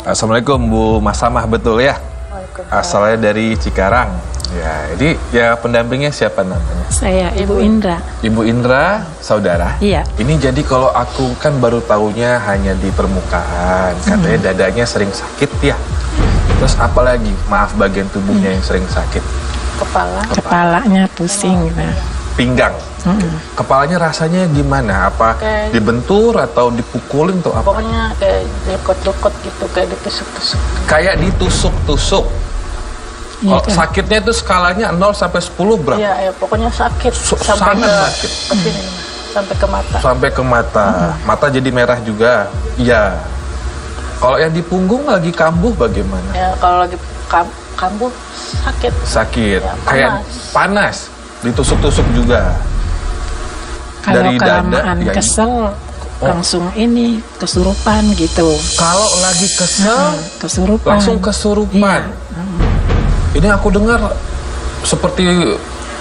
Assalamualaikum Bu Masamah, betul ya? Asalnya dari Cikarang. Ya, ini ya pendampingnya siapa namanya? Saya Ibu Indra. Ibu Indra, saudara? Iya. Ini jadi kalau aku kan baru taunya hanya di permukaan. Katanya dadanya sering sakit ya. Terus apalagi, maaf, bagian tubuhnya yang sering sakit? Kepalanya pusing gitu. Pinggang. Kepalanya rasanya gimana? Apa Kayak- dibentur atau dipukulin atau apa? Pokoknya kayak lekot-lekot gitu, kayak ditusuk-tusuk. Kayak ditusuk-tusuk. Iya, Oh, kan? sakitnya itu skalanya 0 sampai 10 berapa? Iya, ya, pokoknya sakit sampai sangat ke sakit. ke sini, sampai ke mata. Sampai ke mata. Mata jadi merah juga. Iya. Kalau yang di punggung lagi kambuh bagaimana? Ya, kalau lagi kambuh sakit. Sakit. Ya, Kayak panas. Ditusuk-tusuk juga. Kalau Dari dada, kelamaan ya, kesel langsung ini kesurupan gitu. Kalau lagi kesel Kesurupan. langsung kesurupan. Iya. Ini aku dengar seperti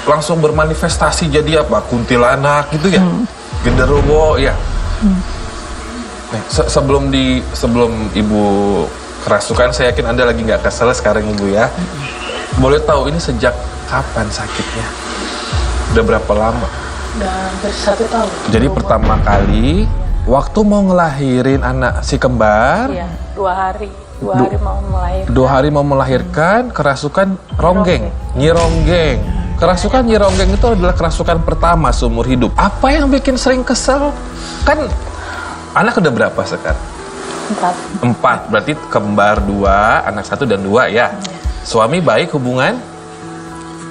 langsung bermanifestasi jadi apa? Kuntilanak gitu ya? Genderuwo ya. Nah, sebelum Ibu kerasukan, saya yakin Anda lagi nggak kesel sekarang Ibu ya. Boleh tahu ini sejak kapan sakitnya? Udah berapa lama? Udah hampir 1 tahun. Jadi pertama kali waktu mau ngelahirin anak si kembar, Iya, 2 hari. 2 hari mau melahirkan. 2 hari mau melahirkan, kerasukan ronggeng, nyironggeng. Kerasukan nyironggeng itu adalah kerasukan pertama seumur hidup. Apa yang bikin sering kesel? Kan anak udah berapa sekarang? 4, berarti kembar 2, anak 1 dan 2 ya. Suami baik hubungan?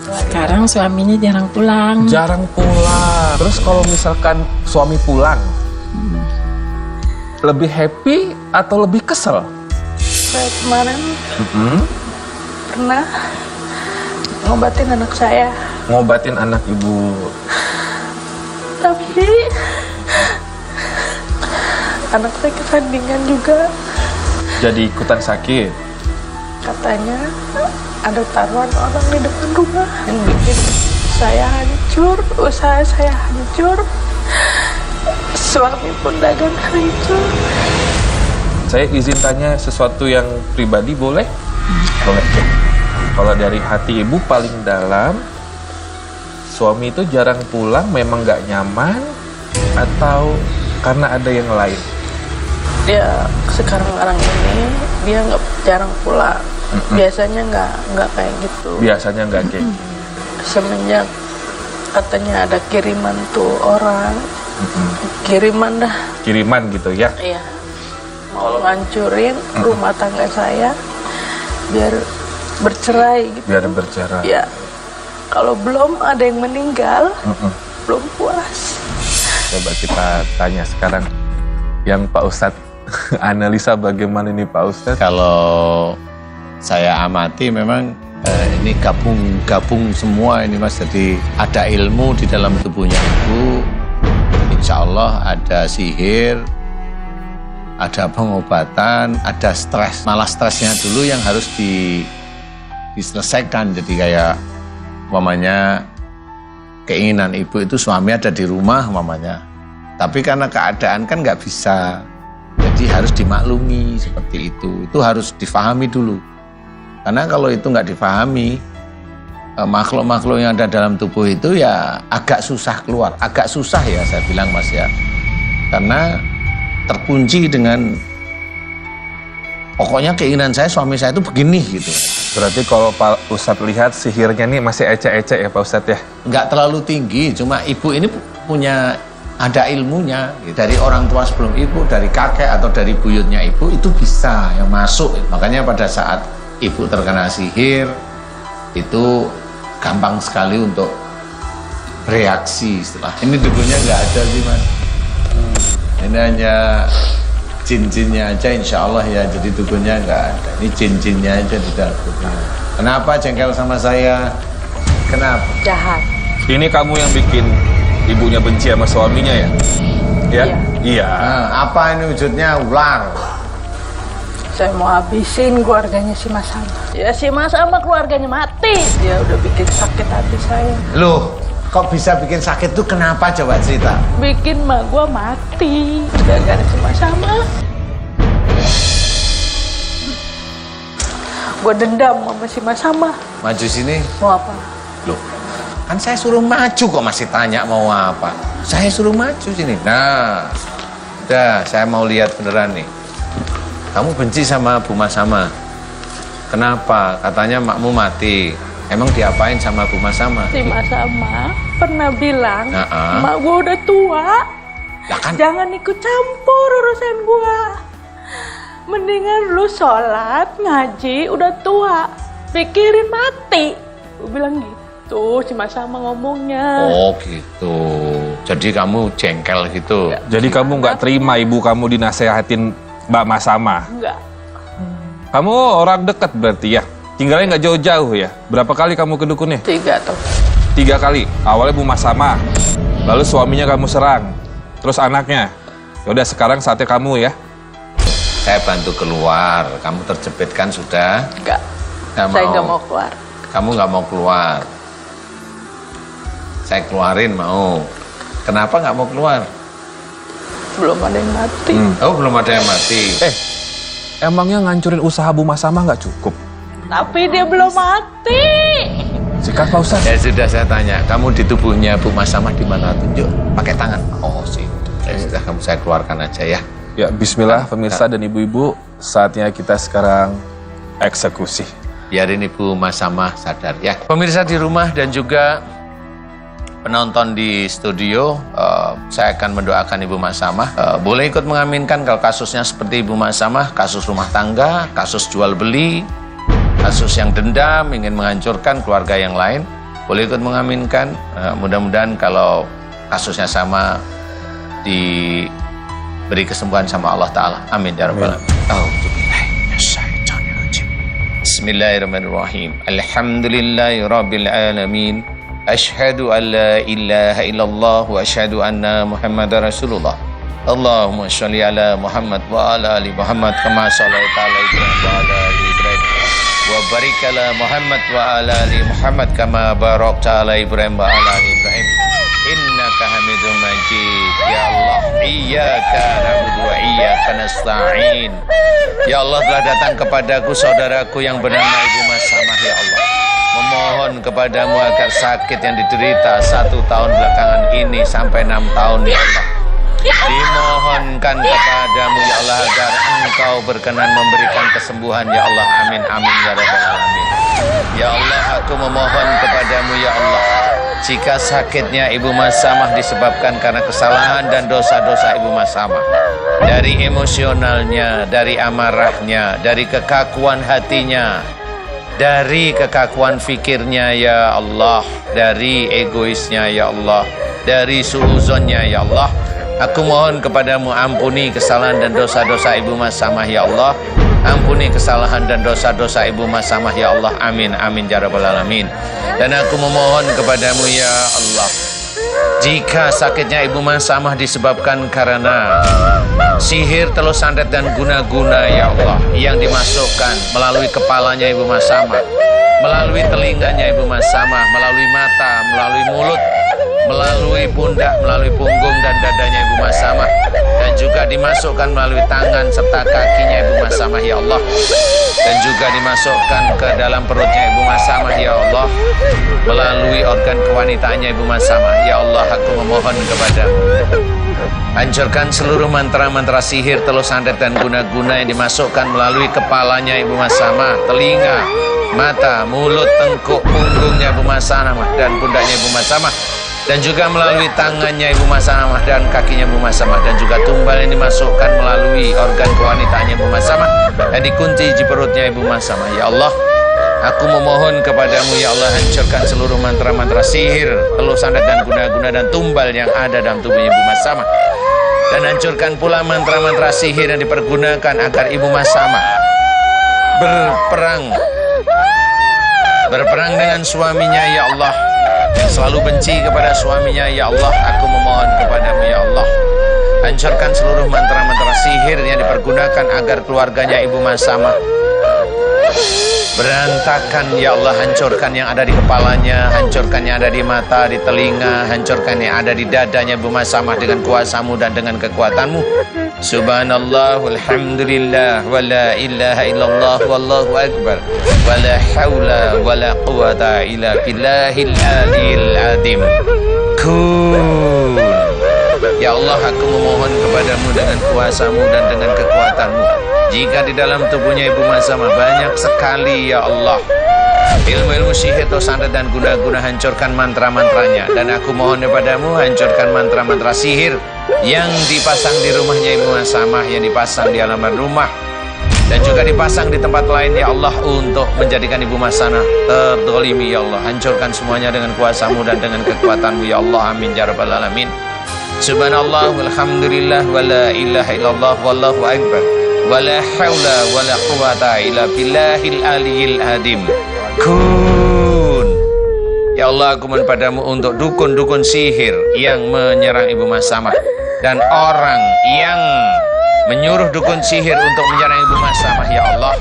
Sekarang suaminya jarang pulang. Jarang pulang. Terus kalau misalkan suami pulang, lebih happy atau lebih kesel? Saya kemarin pernah ngobatin anak saya, Ngobatin anak Ibu. tapi anak saya kesandingan juga. Jadi ikutan sakit. Katanya ada taruhan orang di depan rumah yang bikin saya hancur, usaha saya hancur, suami pun dagang hancur. Saya izin tanya sesuatu yang pribadi, boleh? Boleh. Kalau dari hati Ibu paling dalam, suami itu jarang pulang memang nggak nyaman atau karena ada yang lain? Dia sekarang ini dia nggak jarang pulang. Biasanya nggak kayak gitu. Biasanya nggak kayak gitu. Semenjak katanya ada kiriman tuh orang, kiriman dah. Kiriman gitu ya? Iya. Mau ngancurin rumah tangga saya biar bercerai gitu. Biar bercerai. Ya. Kalau belum ada yang meninggal, belum puas. Coba kita tanya sekarang yang Pak Ustadz analisa bagaimana ini Pak Ustadz? Kalau saya amati memang ini gabung semua ini Mas. Jadi ada ilmu di dalam tubuhnya Ibu. Insya Allah ada sihir, ada pengobatan, ada stres. Malah stresnya dulu yang harus diselesaikan. Jadi kayak umpamanya keinginan Ibu itu suami ada di rumah umpamanya. Tapi karena keadaan kan nggak bisa. Jadi harus dimaklumi seperti itu. Itu harus difahami dulu. Karena kalau itu nggak difahami, makhluk-makhluk yang ada dalam tubuh itu ya agak susah keluar. Agak susah ya saya bilang Mas ya. Karena terkunci dengan pokoknya keinginan saya, suami saya itu begini gitu. Berarti kalau Pak Ustadz lihat sihirnya nih masih ecek-ecek ya Pak Ustadz ya? Nggak terlalu tinggi, cuma Ibu ini punya ada ilmunya. Dari orang tua sebelum Ibu, dari kakek atau dari buyutnya Ibu, itu bisa yang masuk. Makanya pada saat Ibu terkena sihir, itu gampang sekali untuk bereaksi setelah. Ini dukunnya nggak ada sih Mas. Ini hanya jin-jinnya aja insya Allah ya, jadi dukunnya nggak ada. Ini jin-jinnya aja di dalam. Kenapa jengkel sama saya? Kenapa? Jahat. Ini kamu yang bikin ibunya benci sama suaminya ya? Ya? Iya. Nah, apa ini wujudnya? Ular. Saya mau habisin keluarganya si Mas Ama. Ya si Mas Ama keluarganya mati. Dia udah bikin sakit hati saya. Loh, kok bisa bikin sakit tuh kenapa? Coba cerita. Bikin mak gua mati. Gara-gara si Mas Ama. Gue dendam sama si Mas Sama. Maju sini. Mau apa? Loh, kan saya suruh maju kok masih tanya mau apa? Saya suruh maju sini. Nah, udah saya mau lihat beneran nih. Kamu benci sama Bu Masama. Kenapa? Katanya makmu mati. Emang diapain sama Bu Masama? Si Mas Sama pernah bilang, Nah, mak gue udah tua. Lah kan Jangan ikut campur urusan gua. Mendingan lu sholat, ngaji, udah tua. Pikirin mati. Gua bilang gitu, si Mas Sama ngomongnya. oh gitu. Jadi kamu jengkel gitu. Jadi kamu nggak terima ibu kamu dinasehatin Mbak Masama. Enggak. Kamu orang dekat berarti ya? Tinggalnya nggak jauh-jauh ya? Berapa kali kamu ke dukunnya? 3 tuh. 3 kali. Awalnya Bu Masama, lalu suaminya kamu serang, terus anaknya. Yaudah sekarang saatnya kamu ya. Saya bantu keluar. Kamu terjepit kan sudah? Enggak. Nggak Saya nggak mau keluar. Kamu nggak mau keluar. Saya keluarin mau. Kenapa nggak mau keluar? Belum ada yang mati. Oh, belum ada yang mati. Emangnya ngancurin usaha Bu Masama nggak cukup? Tapi dia belum mati. Sikat Pak Ustadz. Ya sudah saya tanya, kamu di tubuhnya Bu Masama di mana? Tunjuk, pakai tangan. Oh sih. Ya sudah, kamu saya keluarkan aja ya. Ya, bismillah pemirsa dan ibu-ibu, saatnya kita sekarang eksekusi. Biarin Ibu Masama sadar ya. Pemirsa di rumah dan juga penonton di studio, saya akan mendoakan Ibu Masama. Boleh ikut mengaminkan kalau kasusnya seperti Ibu Masama, kasus rumah tangga, kasus jual beli, kasus yang dendam, ingin menghancurkan keluarga yang lain. Boleh ikut mengaminkan. Mudah-mudahan kalau kasusnya sama diberi kesembuhan sama Allah Ta'ala. Amin ya rabbal alamin. Bismillahirrahmanirrahim. Alhamdulillahi rabbil alamin. Ashhadu an la ilaha illallah wa ashhadu anna Muhammadar Rasulullah. Allahumma sholli ala Muhammad wa ala ali Muhammad kama shallaita ala Ibrahim wa ala ali Ibrahim wa barik ala Muhammad wa ala ali Muhammad kama barakta ala Ibrahim wa ala ali Ibrahim innaka Hamidum Majid. Ya Allah, iyyaka na'budu wa iyyaka nasta'in. Ya Allah, telah datang kepadaku saudaraku yang bernama Ibu Masamah ya Allah. Memohon kepadamu agar sakit yang diderita 1 tahun belakangan ini sampai 6 tahun ya Allah, dimohonkan kepadamu ya Allah agar Engkau berkenan memberikan kesembuhan ya Allah. Amin amin ya rabbal alamin. Ya Allah, aku memohon kepadamu ya Allah, jika sakitnya Ibu Masamah disebabkan karena kesalahan dan dosa-dosa Ibu Masamah, dari emosionalnya, dari amarahnya, dari kekakuan hatinya, dari kekakuan fikirnya ya Allah, dari egoisnya ya Allah, dari suuzonnya ya Allah, aku mohon kepadamu ampuni kesalahan dan dosa-dosa Ibu Masamah ya Allah. Ampuni kesalahan dan dosa-dosa Ibu Masamah ya Allah. Amin amin ya rabbal alamin. Dan aku memohon kepadamu ya Allah, jika sakitnya Ibu Masamah disebabkan karena sihir, telus santet dan guna-guna ya Allah yang dimasukkan melalui kepalanya Ibu Masamah, melalui telinganya Ibu Masamah, melalui mata, melalui mulut, melalui pundak, melalui punggung dan dadanya Ibu Masamah, dan juga dimasukkan melalui tangan serta kakinya Ibu Masamah ya Allah, dan juga dimasukkan ke dalam perutnya Ibu Masamah ya Allah, melalui organ kewanitaannya Ibu Masamah ya Allah. Aku memohon kepadamu, hancurkan seluruh mantra-mantra sihir, telus santet dan guna-guna yang dimasukkan melalui kepalanya Ibu Masamah, telinga, mata, mulut, tengkuk, punggungnya Ibu Masamah dan pundaknya Ibu Masamah, dan juga melalui tangannya Ibu Masamah dan kakinya Ibu Masamah, dan juga tumbal yang dimasukkan melalui organ kewanitaannya Ibu Masamah dan dikunci di perutnya Ibu Masamah ya Allah. Aku memohon kepadamu ya Allah, hancurkan seluruh mantra-mantra sihir, telus santet dan guna-guna dan tumbal yang ada dalam tubuhnya Ibu Masamah, dan hancurkan pula mantra-mantra sihir yang dipergunakan agar Ibu Masamah berperang dengan suaminya ya Allah, yang selalu benci kepada suaminya ya Allah. Aku memohon kepadamu ya Allah, hancurkan seluruh mantra-mantra sihir yang dipergunakan agar keluarganya Ibu Masamah Berantakan ya Allah, hancurkan yang ada di kepalanya, hancurkan yang ada di mata, di telinga, hancurkan yang ada di dadanya Ibu Masamah dengan kuasamu dan dengan kekuatanmu. Subhanallah walhamdulillah wa la ilaha illallah wallahu akbar wa la hawla wa la quwata illa billahil aliyil azim. Kun. Ya Allah, aku memohon kepadamu dengan kuasamu dan dengan kekuatanmu. Jika di dalam tubuhnya Ibu Masamah banyak sekali ya Allah ilmu-ilmu sihir atau santet dan guna-guna, hancurkan mantra-mantranya. Dan aku mohon kepadamu, hancurkan mantra-mantra sihir yang dipasang di rumahnya Ibu Masamah, yang dipasang di halaman rumah dan juga dipasang di tempat lain ya Allah, untuk menjadikan Ibu Masamah terdolimi ya Allah. Hancurkan semuanya dengan kuasamu dan dengan kekuatanmu ya Allah. Amin ya rabbal alamin. Subhanallah walhamdulillah wa la ilaha illallah wallahu akbar wa la hawla wa la quwata illa billahil aliyil azim. Kun. Ya Allah, aku mohon padamu untuk dukun-dukun sihir yang menyerang Ibu Masamah dan orang yang menyuruh dukun sihir untuk menyerang Ibu Masamah ya Allah.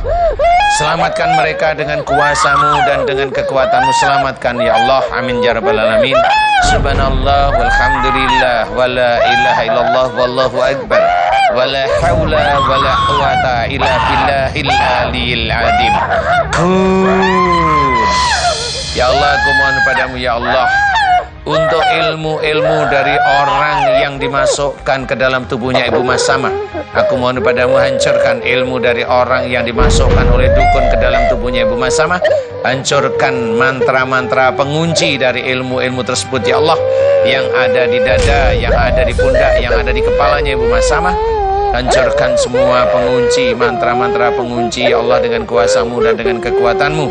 Selamatkan mereka dengan kuasamu dan dengan kekuatanmu. Selamatkan ya Allah. Amin ya rabbal alamin. Subhanallah walhamdulillah wa la ilaha illallah wallahu akbar wa la hawla wa la quwata illa billahil aliyil azim. Ya Allah, aku mohon padamu ya Allah untuk ilmu-ilmu dari orang yang dimasukkan ke dalam tubuhnya Ibu Masamah. Aku mohon padamu, hancurkan ilmu dari orang yang dimasukkan oleh dukun ke dalam tubuhnya Ibu Masamah. Hancurkan mantra-mantra pengunci dari ilmu-ilmu tersebut ya Allah, yang ada di dada, yang ada di pundak, yang ada di kepalanya Ibu Masamah. Hancurkan semua pengunci, mantra-mantra pengunci ya Allah, dengan kuasamu dan dengan kekuatanmu.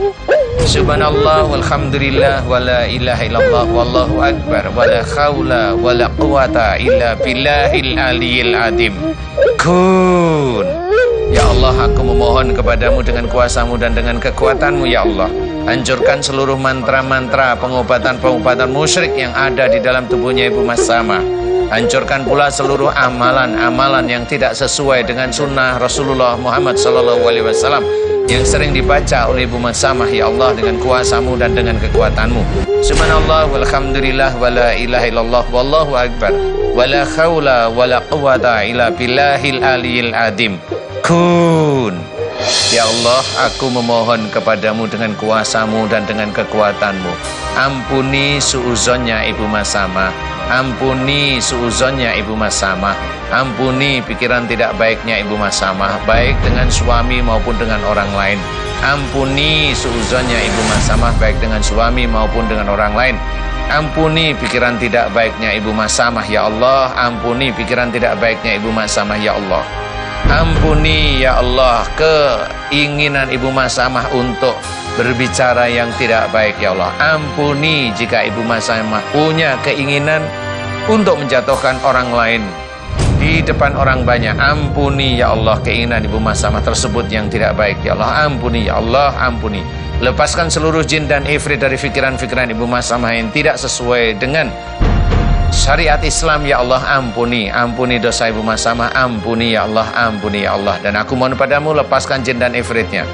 Subhanallah walhamdulillah wa la ilaha illallah wallahu akbar wa la hawla wa la quwata illa billahil aliyil azim. Kun. Ya Allah, aku memohon kepadamu dengan kuasamu dan dengan kekuatanmu ya Allah. Hancurkan seluruh mantra-mantra pengobatan-pengobatan musyrik yang ada di dalam tubuhnya Ibu Masamah. Hancurkan pula seluruh amalan-amalan yang tidak sesuai dengan sunnah Rasulullah Muhammad SAW yang sering dibaca oleh Ibu Masamah ya Allah, dengan kuasamu dan dengan kekuatanmu. Subhanallah walhamdulillah wa la ilaha illallah wallahu akbar wa la hawla wa la quwata illa billahil aliyil azim. Kun. Ya Allah, aku memohon kepadamu dengan kuasamu dan dengan kekuatanmu. Ampuni suuzonnya Ibu Masamah. Ampuni suuzonnya Ibu Masamah. Ampuni pikiran tidak baiknya Ibu Masamah, baik dengan suami maupun dengan orang lain. Ampuni suuzonnya Ibu Masamah, baik dengan suami maupun dengan orang lain. Ampuni pikiran tidak baiknya Ibu Masamah ya Allah. Ampuni pikiran tidak baiknya Ibu Masamah ya Allah. Ampuni ya Allah keinginan Ibu Masamah untuk berbicara yang tidak baik ya Allah. Ampuni jika Ibu Masamah punya keinginan untuk menjatuhkan orang lain di depan orang banyak. Ampuni ya Allah keinginan Ibu Masamah tersebut yang tidak baik ya Allah. Ampuni ya Allah, ampuni. Lepaskan seluruh jin dan ifrit dari fikiran-fikiran Ibu Masamah yang tidak sesuai dengan syariat Islam ya Allah. Ampuni, ampuni dosa Ibu Masamah. Ampuni ya Allah, ampuni ya Allah. Dan aku mohon padamu, lepaskan jin dan ifritnya.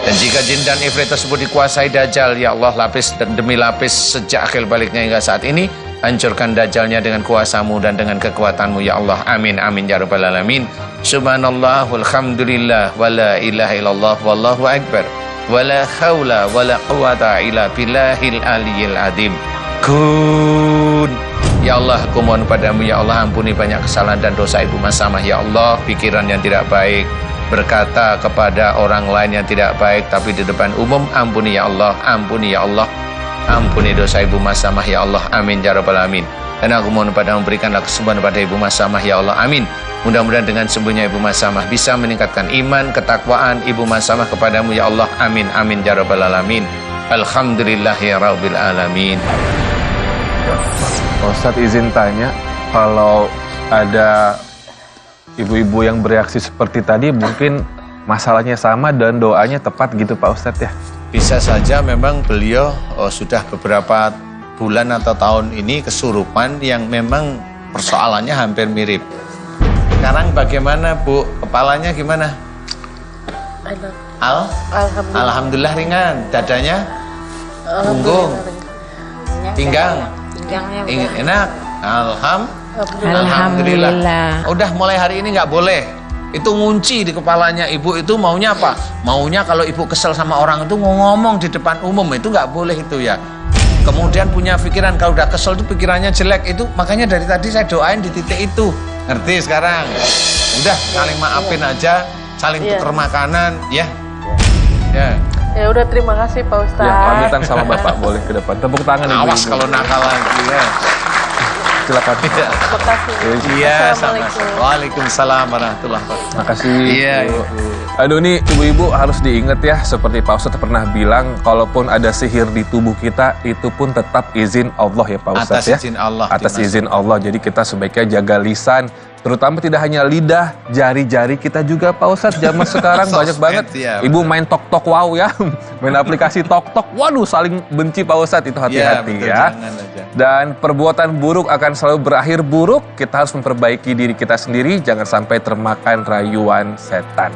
Dan jika jin dan ifrit tersebut dikuasai Dajjal ya Allah, lapis dan demi lapis sejak akhir baliknya hingga saat ini, hancurkan Dajjalnya dengan kuasamu dan dengan kekuatanmu ya Allah. Amin, amin ya rabbal alamin. Subhanallah walhamdulillah wa la ilaha illallah wallahu akbar wa la hawla wa la quwata illa billahil aliyil azim. Kun. Ya Allah, aku mohon padamu ya Allah, ampuni banyak kesalahan dan dosa Ibu Masamah ya Allah. Pikiran yang tidak baik, berkata kepada orang lain yang tidak baik tapi di depan umum, ampuni ya Allah, ampuni ya Allah. Ampuni dosa Ibu Masamah ya Allah. Amin ya rabbal alamin. Dan aku mohon padamu, berikanlah kesembuhan pada Ibu Masamah ya Allah. Amin. Mudah-mudahan dengan sembuhnya Ibu Masamah bisa meningkatkan iman, ketakwaan Ibu Masamah kepadamu ya Allah. Amin, amin ya rabbal alamin. Alhamdulillahi rabbil alamin. Ustadz izin tanya, kalau ada ibu-ibu yang bereaksi seperti tadi, mungkin masalahnya sama dan doanya tepat gitu Pak Ustadz ya? Bisa saja memang beliau sudah beberapa bulan atau tahun ini kesurupan yang memang persoalannya hampir mirip. Sekarang bagaimana Bu? Kepalanya gimana? Enak. Alhamdulillah. Alhamdulillah ringan. Dadanya, punggung, pinggang, enak. Alhamdulillah. Udah mulai hari ini nggak boleh. Itu ngunci di kepalanya ibu itu maunya apa? Maunya kalau ibu kesel sama orang itu ngomong di depan umum itu nggak boleh itu ya. Kemudian punya pikiran kalau udah kesel itu pikirannya jelek itu makanya dari tadi saya doain di titik itu. Ngerti sekarang? Udah saling maafin aja, saling Iya. tuker makanan ya. Ya. Ya udah terima kasih Pak Ustadz. Ya, pamitan sama Bapak boleh ke depan. Tepuk tangan ibu. Awas kalau nakal lagi ya. Silakan. Iya. Terima kasih. Iya, Assalamualaikum. sama-sama. Waalaikumsalam warahmatullahi wabarakatuh. Makasih. Iya, Bu. Ibu. Aduh nih ibu-ibu harus diingat ya, seperti Pak Ustadz pernah bilang, kalaupun ada sihir di tubuh kita, itu pun tetap izin Allah ya Pak Ustadz Atas ya. izin Allah, Atas Dimas. izin Allah. Jadi kita sebaiknya jaga lisan, terutama tidak hanya lidah, jari-jari kita juga Pak Ustadz. Zaman sekarang banyak Sosmed, banget. ya, Ibu main tok-tok wow ya, main aplikasi tok-tok. Waduh, saling benci Pak Ustadz, itu hati-hati betul, ya. jangan aja. Dan perbuatan buruk akan selalu berakhir buruk. Kita harus memperbaiki diri kita sendiri, jangan sampai termakan rayuan setan.